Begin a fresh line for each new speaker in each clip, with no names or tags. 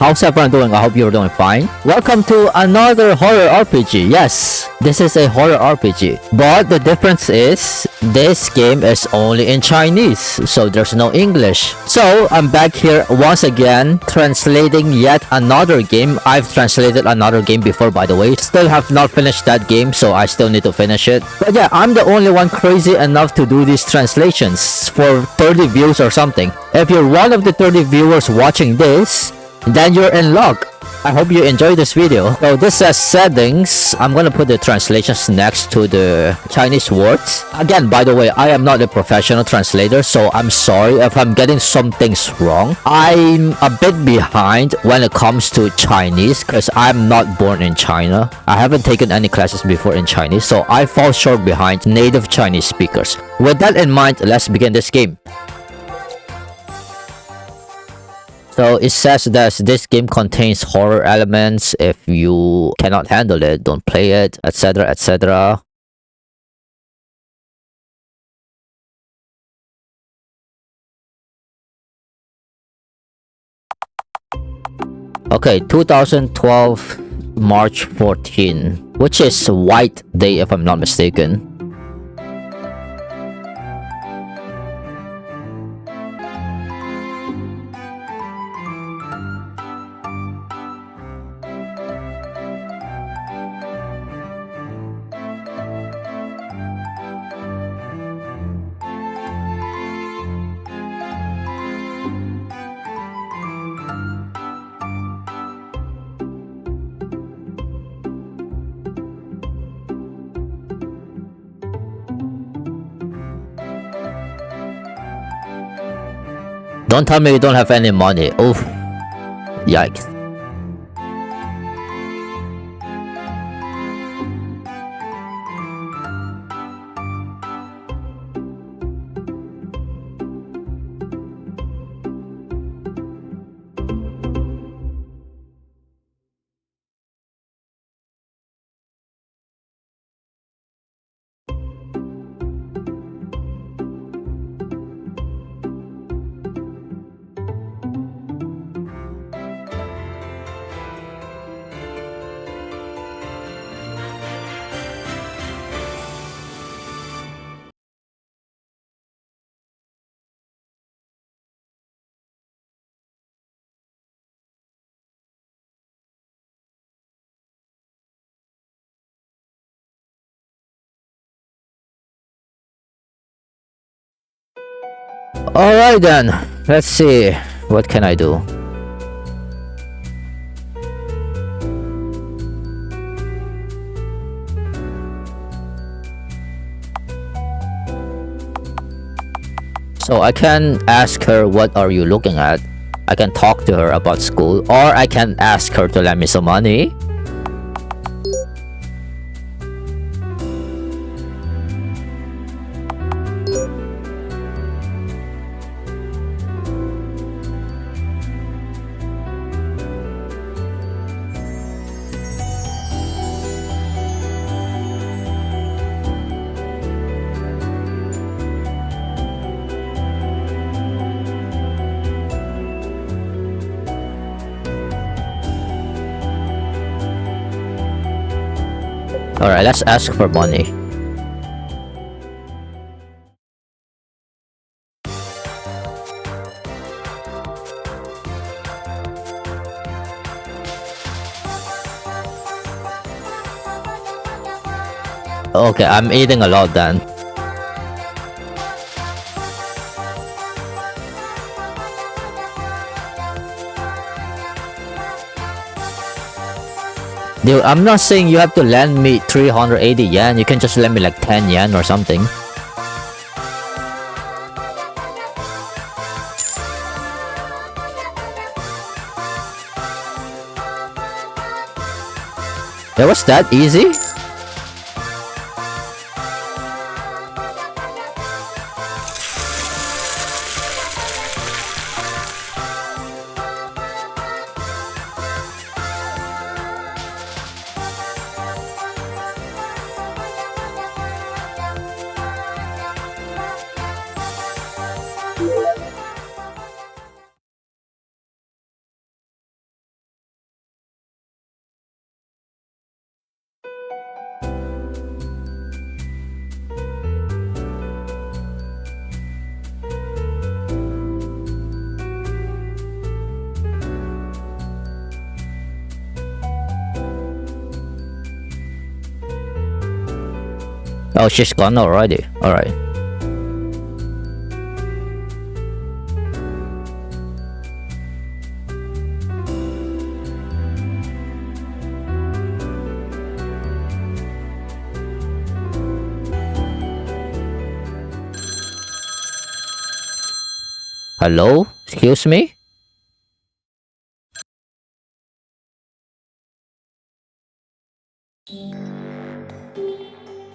How's everyone doing? I hope you're doing fine. Welcome to another horror RPG. Yes, this is a horror RPG. But the difference is, this game is only in Chinese, so there's no English. So, I'm back here once again, translating yet another game. I've translated another game before, by the way. Still have not finished that game, so I still need to finish it. But yeah, I'm the only one crazy enough to do these translations for 30 views or something. If you're one of the 30 viewers watching this, then you're in luck. I hope you enjoy this video. So this says settings. I'm gonna put the translations next to the Chinese words. Again, by the way, I am not a professional translator, so I'm sorry if I'm getting some things wrong. I'm a bit behind when it comes to Chinese because I'm not born in China. I haven't taken any classes before in Chinese, so I fall short behind native Chinese speakers. With that in mind, let's begin this game. So it says that this game contains horror elements. If you cannot handle it, don't play it, etc, etc. Okay, 2012 March 14, which is White Day if I'm not mistaken. Don't tell me you don't have any money. Oof. Yikes. Alright then, let's see. What can I do? So I can ask her, what are you looking at? I can talk to her about school, or I can ask her to lend me some money. Alright, let's ask for money. Okay, I'm eating a lot then. Dude, I'm not saying you have to lend me 380 yen. You can just lend me like 10 yen or something. That was that easy? Oh, she's gone already. Alright. Hello? Excuse me?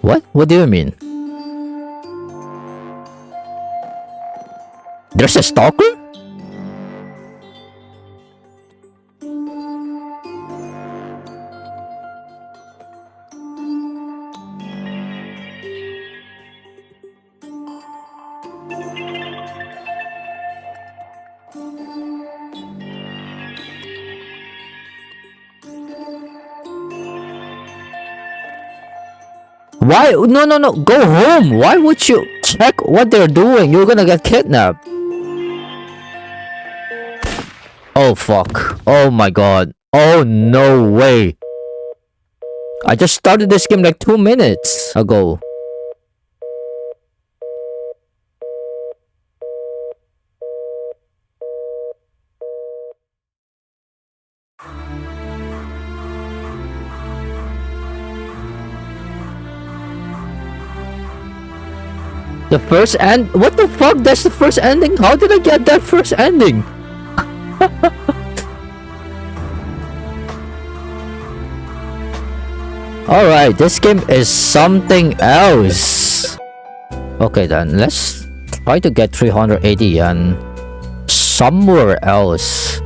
What? What do you mean? There's a stalker? Why? No, no, no. Go home. Why would you check what they're doing? You're gonna get kidnapped. Oh, fuck. Oh my god. Oh, no way. I just started this game like 2 minutes ago. The first end? What the fuck? That's the first ending? How did I get that first ending? Alright, this game is something else. Okay then, let's try to get 380 yen somewhere else.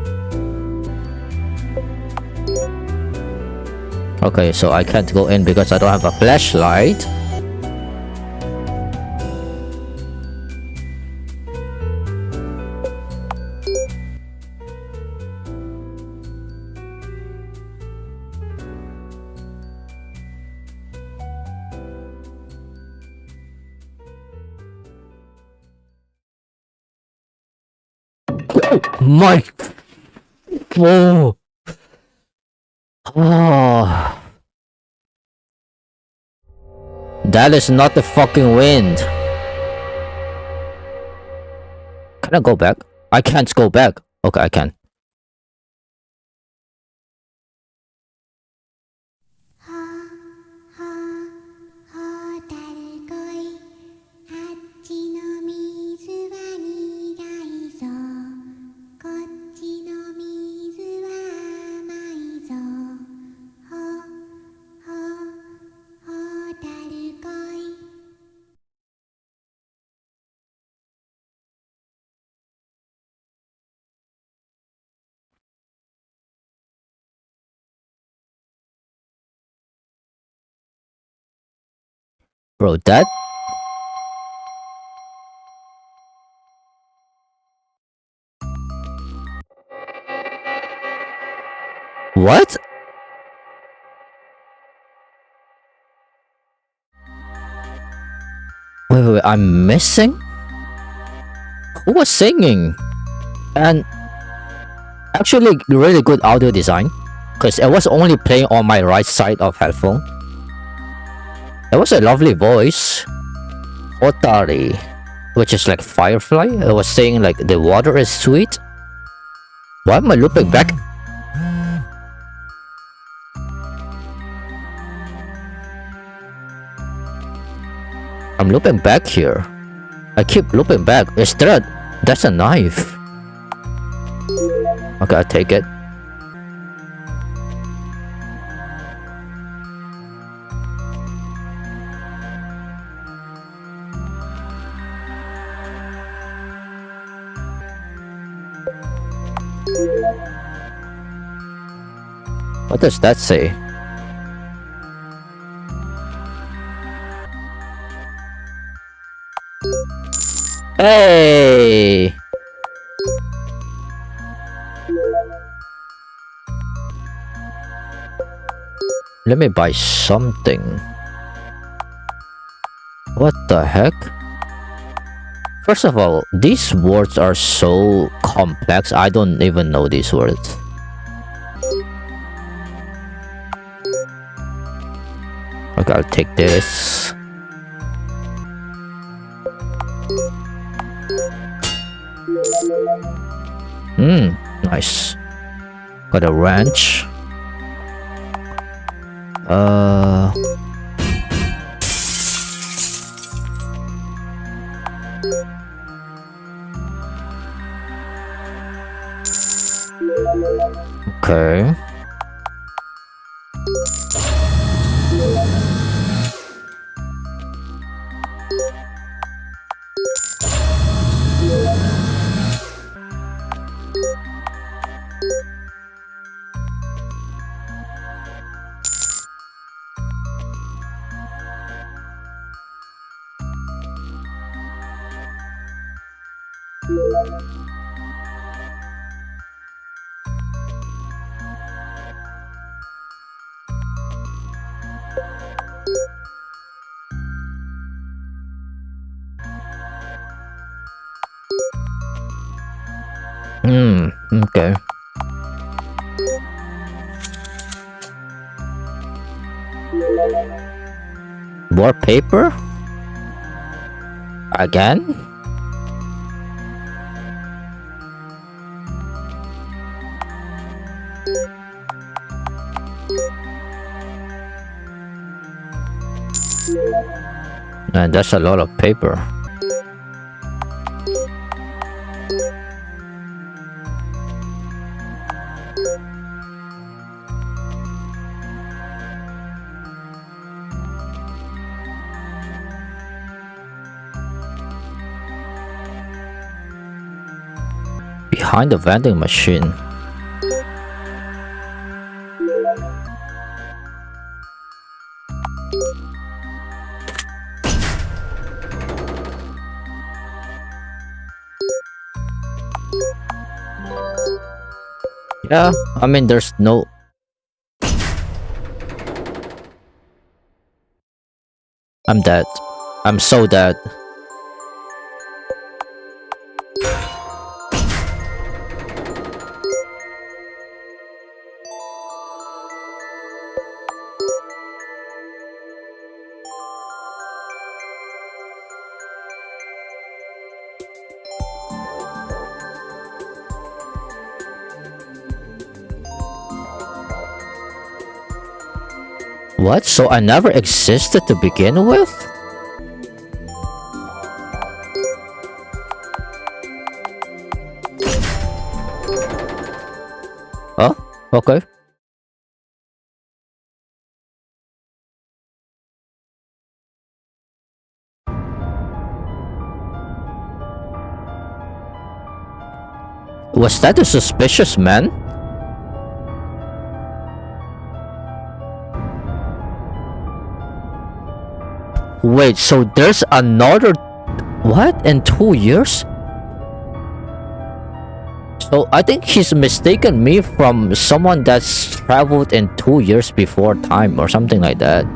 Okay, so I can't go in because I don't have a flashlight. My oh. Oh. That is not the fucking wind. Can I go back? I can't go back. Okay, I can. Bro, that... What? Wait, I'm missing? Who was singing? And actually really good audio design, because it was only playing on my right side of headphone. It was a lovely voice. Otari, which is like firefly. It was saying like the water is sweet. Why am I looping back? I'm looping back here. I keep looping back. Is that... That's a knife. Okay, I'll take it. What does that say? Hey! Let me buy something. What the heck? First of all, these words are so complex. I don't even know these words. Okay, I'll take this. Nice. Got a wrench. Okay. Okay. More paper? Again? And that's a lot of paper. Behind the vending machine. Yeah, I mean, there's no... I'm dead. I'm so dead. What? So I never existed to begin with? Oh, okay. Was that a suspicious man? Wait, so there's another... What? In 2 years? So I think he's mistaken me from someone that's traveled in 2 years before time or something like that.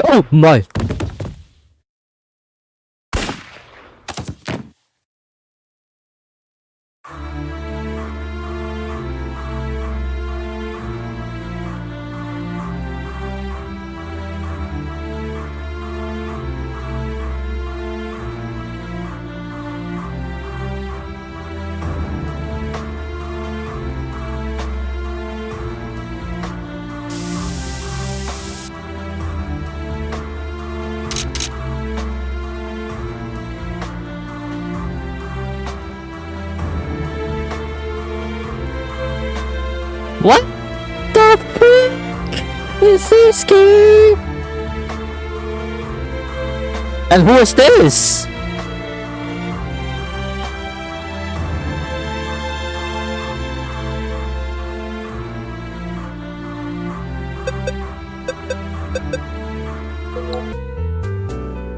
Oh my! What the freak is this game? And who is this?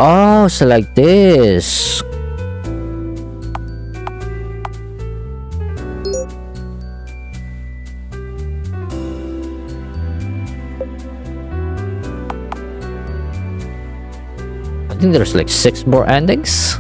Oh, so like this. think there's like 6 more endings.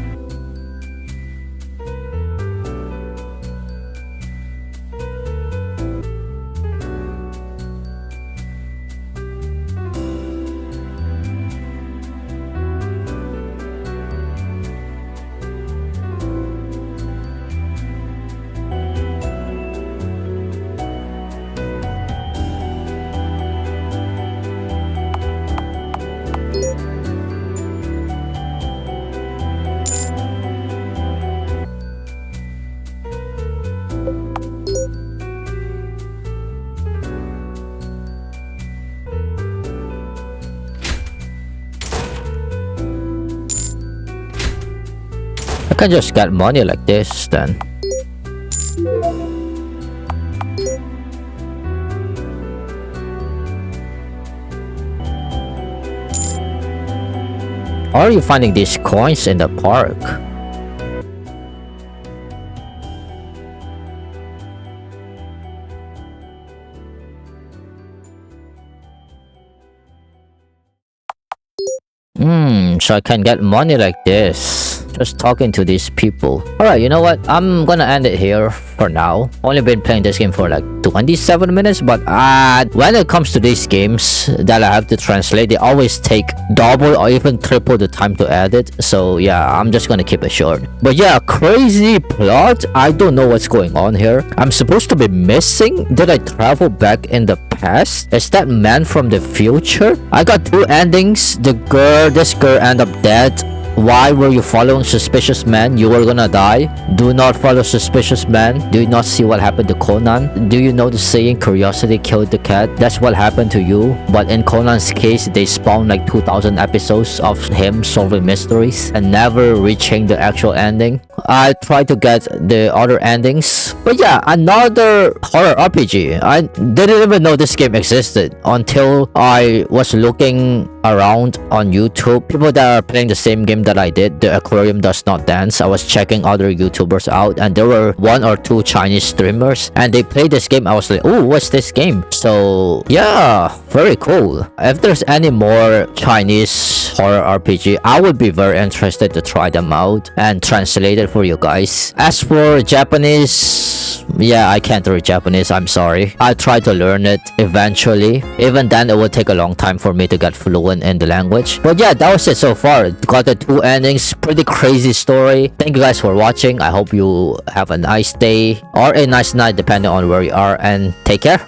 I can just get money like this then. Or are you finding these coins in the park? So I can get money like this. Just talking to these people. Alright, you know what? I'm gonna end it here for now. Only been playing this game for like 27 minutes, but when it comes to these games that I have to translate, they always take double or even triple the time to edit. So yeah, I'm just gonna keep it short. But yeah, crazy plot. I don't know what's going on here. I'm supposed to be missing. Did I travel back in the past? Is that man from the future? I got 2 endings. This girl ended up dead. Why were you following suspicious man? You were gonna die. Do not follow suspicious man. Do you not see what happened to Conan? Do you know the saying, curiosity killed the cat? That's what happened to you. But in Conan's case, they spawned like 2,000 episodes of him solving mysteries and never reaching the actual ending. I tried to get the other endings. But yeah, another horror RPG. I didn't even know this game existed until I was looking around on YouTube. People that are playing the same game that I did, The Aquarium Does Not Dance. I was checking other YouTubers out, and there were 1 or 2 Chinese streamers, and they played this game. I was like, oh, what's this game? So yeah, very cool. If there's any more Chinese horror RPG, I would be very interested to try them out and translate it for you guys. As for Japanese, yeah, I can't read Japanese, I'm sorry. I try to learn it eventually. Even then, it would take a long time for me to get fluent in the language. But yeah, that was it so far. Got the 2 endings. Pretty crazy story. Thank you guys for watching. I hope you have a nice day or a nice night depending on where you are, and take care.